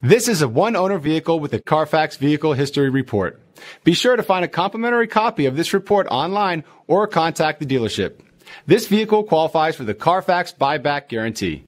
This is a one-owner vehicle with a Carfax Vehicle History Report. Be sure to find a complimentary copy of this report online or contact the dealership. This vehicle qualifies for the Carfax Buyback Guarantee.